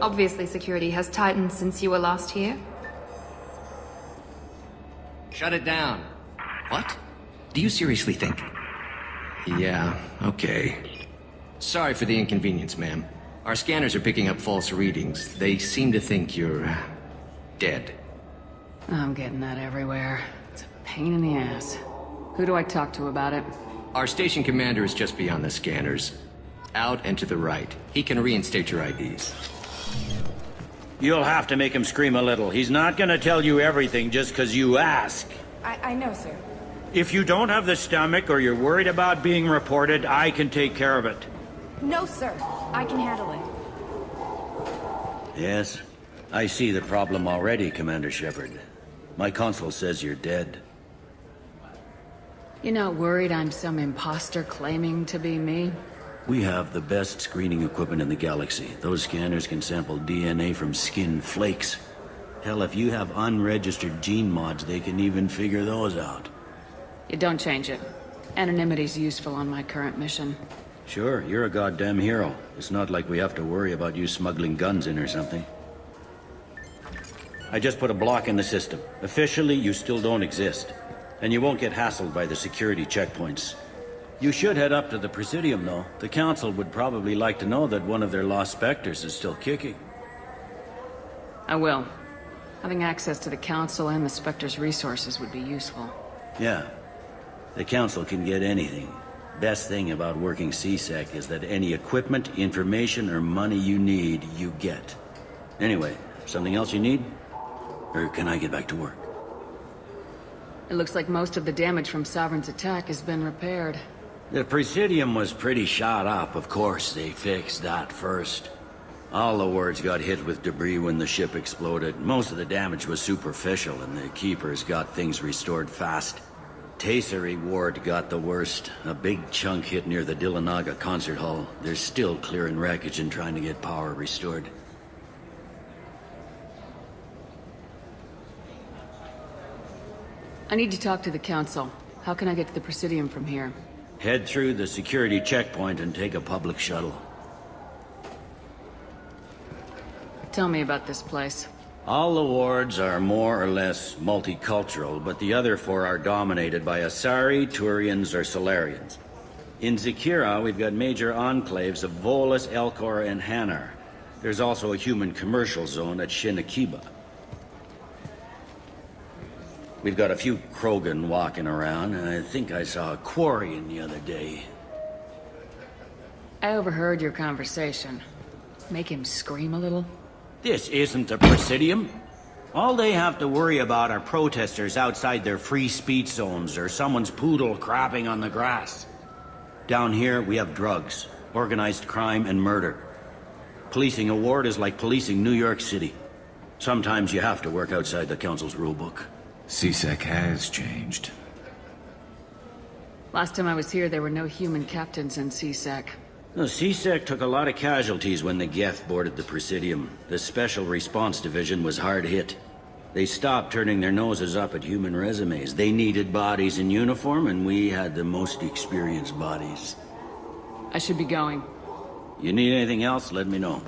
Obviously, security has tightened since you were last here. Shut it down. What? Do you seriously think? Yeah, okay. Sorry for the inconvenience, ma'am. Our scanners are picking up false readings. They seem to think you're... dead. I'm getting that everywhere. It's a pain in the ass. Who do I talk to about it? Our station commander is just beyond the scanners. Out and to the right. He can reinstate your IDs. You'll have to make him scream a little. He's not gonna tell you everything just because you ask. I know, sir. If you don't have the stomach or you're worried about being reported, I can take care of it. No, sir. I can handle it. Yes, I see the problem already, Commander Shepard. My console says you're dead. You're not worried I'm some imposter claiming to be me? We have the best screening equipment in the galaxy. Those scanners can sample DNA from skin flakes. Hell, if you have unregistered gene mods, they can even figure those out. You don't change it. Anonymity's useful on my current mission. Sure, you're a goddamn hero. It's not like we have to worry about you smuggling guns in or something. I just put a block in the system. Officially, you still don't exist. And you won't get hassled by the security checkpoints. You should head up to the Presidium, though. The Council would probably like to know that one of their lost Spectres is still kicking. I will. Having access to the Council and the Spectre's resources would be useful. Yeah. The Council can get anything. Best thing about working CSEC is that any equipment, information, or money you need, you get. Anyway, something else you need? Or can I get back to work? It looks like most of the damage from Sovereign's attack has been repaired. The Presidium was pretty shot up. Of course, they fixed that first. All the wards got hit with debris when the ship exploded. Most of the damage was superficial, and the Keepers got things restored fast. Tasery Ward got the worst. A big chunk hit near the Dillanaga concert hall. They're still clearing wreckage and trying to get power restored. I need to talk to the Council. How can I get to the Presidium from here? Head through the security checkpoint and take a public shuttle. Tell me about this place. All the wards are more or less multicultural, but the other four are dominated by Asari, Turians, or Solarians. In Zakira, we've got major enclaves of Volus, Elcor, and Hanar. There's also a human commercial zone at Shinakiba. We've got a few Krogan walking around, and I think I saw a Quarian the other day. I overheard your conversation. Make him scream a little? This isn't the Presidium. All they have to worry about are protesters outside their free speech zones or someone's poodle crapping on the grass. Down here, we have drugs, organized crime, and murder. Policing a ward is like policing New York City. Sometimes you have to work outside the Council's rulebook. CSEC has changed. Last time I was here, there were no human captains in CSEC. The CSEC took a lot of casualties when the Geth boarded the Presidium. The Special Response Division was hard hit. They stopped turning their noses up at human resumes. They needed bodies in uniform, and we had the most experienced bodies. I should be going. You need anything else, let me know.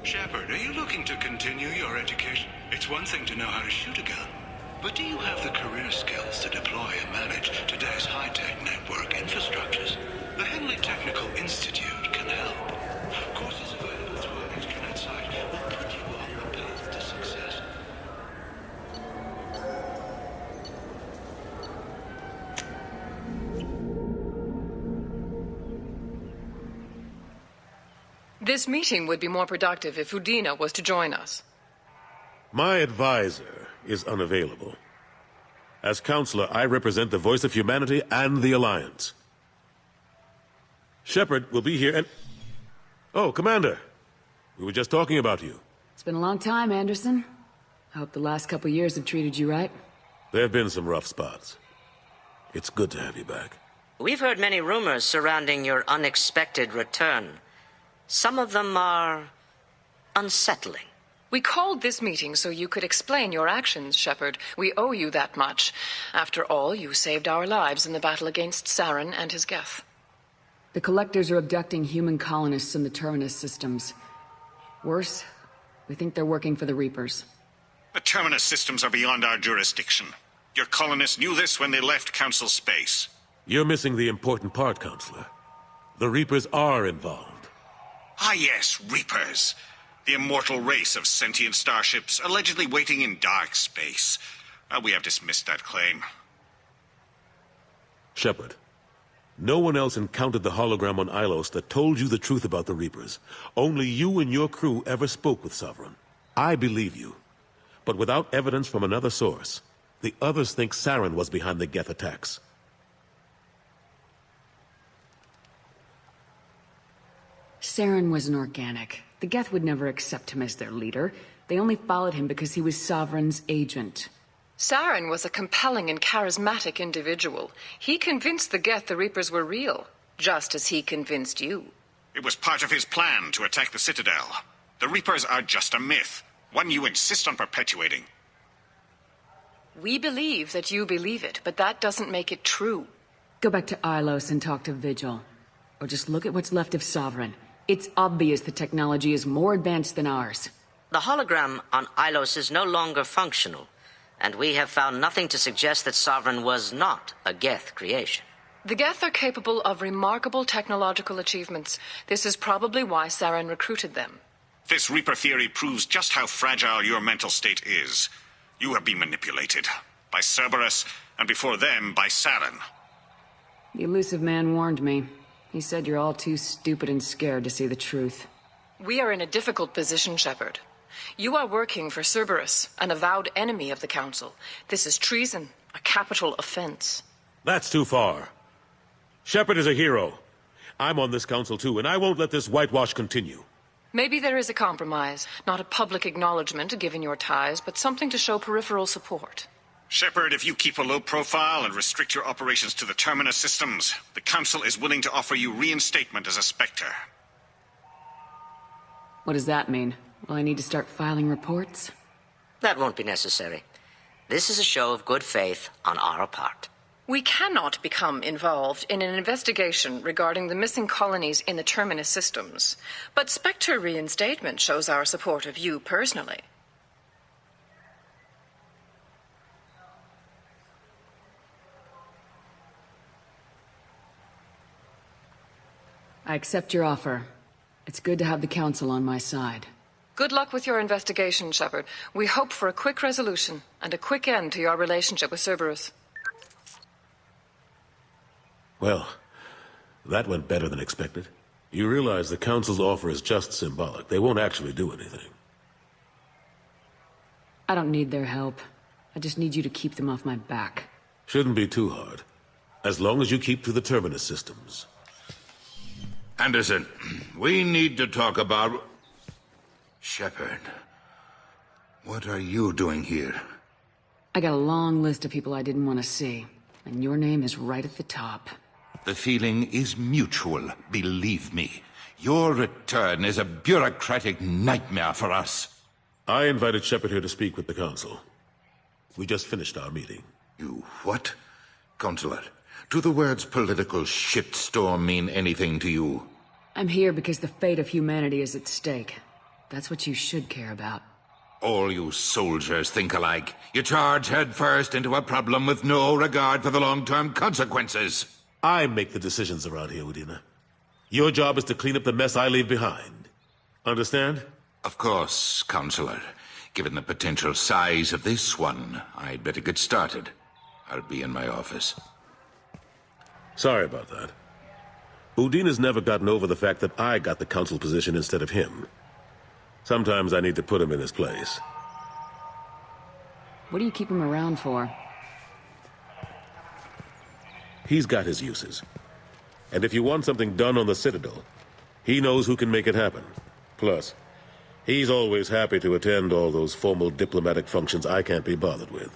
Shepard, are you looking to continue your education? It's one thing to know how to shoot a gun, but do you have the career skills to deploy and manage today's high-tech network infrastructures? The Henley Technical Institute can help. Courses available through our extranet site will put you on the path to success. This meeting would be more productive if Udina was to join us. My advisor is unavailable. As counselor, I represent the voice of humanity and the Alliance. Shepard will be here and... Oh, Commander. We were just talking about you. It's been a long time, Anderson. I hope the last couple years have treated you right. There have been some rough spots. It's good to have you back. We've heard many rumors surrounding your unexpected return. Some of them are unsettling. We called this meeting so you could explain your actions, Shepard. We owe you that much. After all, you saved our lives in the battle against Saren and his Geth. The Collectors are abducting human colonists in the Terminus systems. Worse, we think they're working for the Reapers. The Terminus systems are beyond our jurisdiction. Your colonists knew this when they left Council space. You're missing the important part, Counselor. The Reapers are involved. Ah yes, Reapers. The immortal race of sentient starships allegedly waiting in dark space. We have dismissed that claim. Shepard, no one else encountered the hologram on Ilos that told you the truth about the Reapers. Only you and your crew ever spoke with Sovereign. I believe you. But without evidence from another source, the others think Saren was behind the Geth attacks. Saren was an organic. The Geth would never accept him as their leader. They only followed him because he was Sovereign's agent. Saren was a compelling and charismatic individual. He convinced the Geth the Reapers were real, just as he convinced you. It was part of his plan to attack the Citadel. The Reapers are just a myth, one you insist on perpetuating. We believe that you believe it, but that doesn't make it true. Go back to Ilos and talk to Vigil. Or just look at what's left of Sovereign. It's obvious the technology is more advanced than ours. The hologram on Ilos is no longer functional, and we have found nothing to suggest that Sovereign was not a Geth creation. The Geth are capable of remarkable technological achievements. This is probably why Saren recruited them. This Reaper theory proves just how fragile your mental state is. You have been manipulated. By Cerberus, and before them, by Saren. The elusive man warned me. He said you're all too stupid and scared to see the truth. We are in a difficult position, Shepard. You are working for Cerberus, an avowed enemy of the Council. This is treason, a capital offense. That's too far. Shepard is a hero. I'm on this council too, and I won't let this whitewash continue. Maybe there is a compromise, not a public acknowledgement given your ties, but something to show peripheral support. Shepard, if you keep a low profile and restrict your operations to the Terminus systems, the Council is willing to offer you reinstatement as a Spectre. What does that mean? Will I need to start filing reports? That won't be necessary. This is a show of good faith on our part. We cannot become involved in an investigation regarding the missing colonies in the Terminus systems, but Spectre reinstatement shows our support of you personally. I accept your offer. It's good to have the Council on my side. Good luck with your investigation, Shepard. We hope for a quick resolution and a quick end to your relationship with Cerberus. Well, that went better than expected. You realize the Council's offer is just symbolic. They won't actually do anything. I don't need their help. I just need you to keep them off my back. Shouldn't be too hard. As long as you keep to the Terminus systems. Anderson, we need to talk about... Shepard, what are you doing here? I got a long list of people I didn't want to see, and your name is right at the top. The feeling is mutual, believe me. Your return is a bureaucratic nightmare for us. I invited Shepard here to speak with the Council. We just finished our meeting. You what? Counselor, do the words political shitstorm mean anything to you? I'm here because the fate of humanity is at stake. That's what you should care about. All you soldiers think alike. You charge headfirst into a problem with no regard for the long-term consequences. I make the decisions around here, Udina. Your job is to clean up the mess I leave behind. Understand? Of course, Counselor. Given the potential size of this one, I'd better get started. I'll be in my office. Sorry about that. Udina's never gotten over the fact that I got the Council position instead of him. Sometimes I need to put him in his place. What do you keep him around for? He's got his uses. And if you want something done on the Citadel, he knows who can make it happen. Plus, he's always happy to attend all those formal diplomatic functions I can't be bothered with.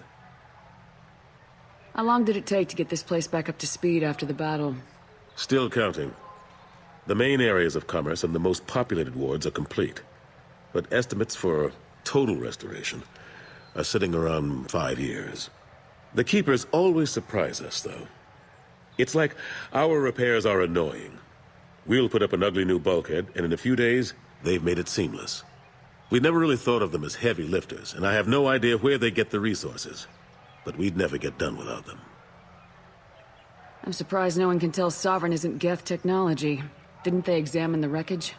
How long did it take to get this place back up to speed after the battle? Still counting. The main areas of commerce and the most populated wards are complete. But estimates for total restoration are sitting around 5 years. The Keepers always surprise us, though. It's like our repairs are annoying. We'll put up an ugly new bulkhead, and in a few days, they've made it seamless. We never really thought of them as heavy lifters, and I have no idea where they get the resources. But we'd never get done without them. I'm surprised no one can tell Sovereign isn't Geth technology. Didn't they examine the wreckage?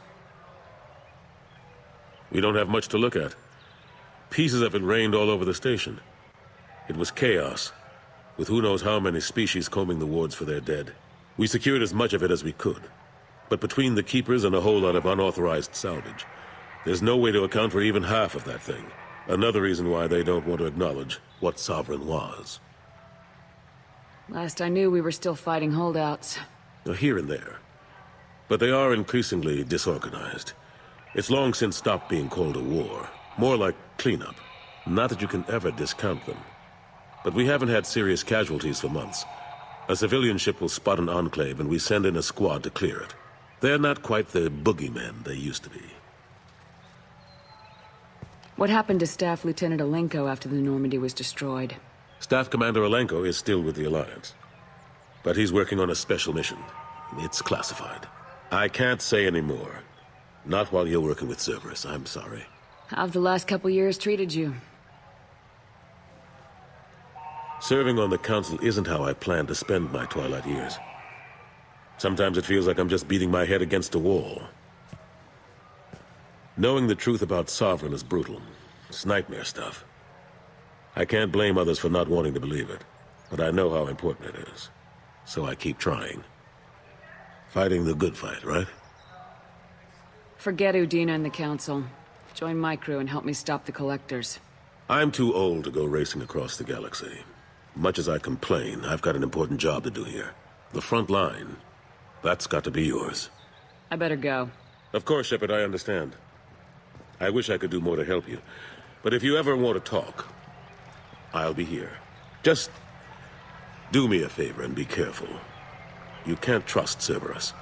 We don't have much to look at. Pieces of it rained all over the station. It was chaos, with who knows how many species combing the wards for their dead. We secured as much of it as we could. But between the Keepers and a whole lot of unauthorized salvage, there's no way to account for even half of that thing. Another reason why they don't want to acknowledge what Sovereign was. Last I knew, we were still fighting holdouts. Here and there. But they are increasingly disorganized. It's long since stopped being called a war. More like cleanup. Not that you can ever discount them. But we haven't had serious casualties for months. A civilian ship will spot an enclave and we send in a squad to clear it. They're not quite the boogeymen they used to be. What happened to Staff Lieutenant Alenko after the Normandy was destroyed? Staff Commander Alenko is still with the Alliance. But he's working on a special mission. It's classified. I can't say any more. Not while you're working with Cerberus, I'm sorry. How have the last couple years treated you? Serving on the Council isn't how I plan to spend my twilight years. Sometimes it feels like I'm just beating my head against a wall. Knowing the truth about Sovereign is brutal. It's nightmare stuff. I can't blame others for not wanting to believe it, but I know how important it is. So I keep trying. Fighting the good fight, right? Forget Udina and the Council. Join my crew and help me stop the Collectors. I'm too old to go racing across the galaxy. Much as I complain, I've got an important job to do here. The front line. That's got to be yours. I better go. Of course, Shepard, I understand. I wish I could do more to help you. But if you ever want to talk, I'll be here. Just do me a favor and be careful. You can't trust Cerberus.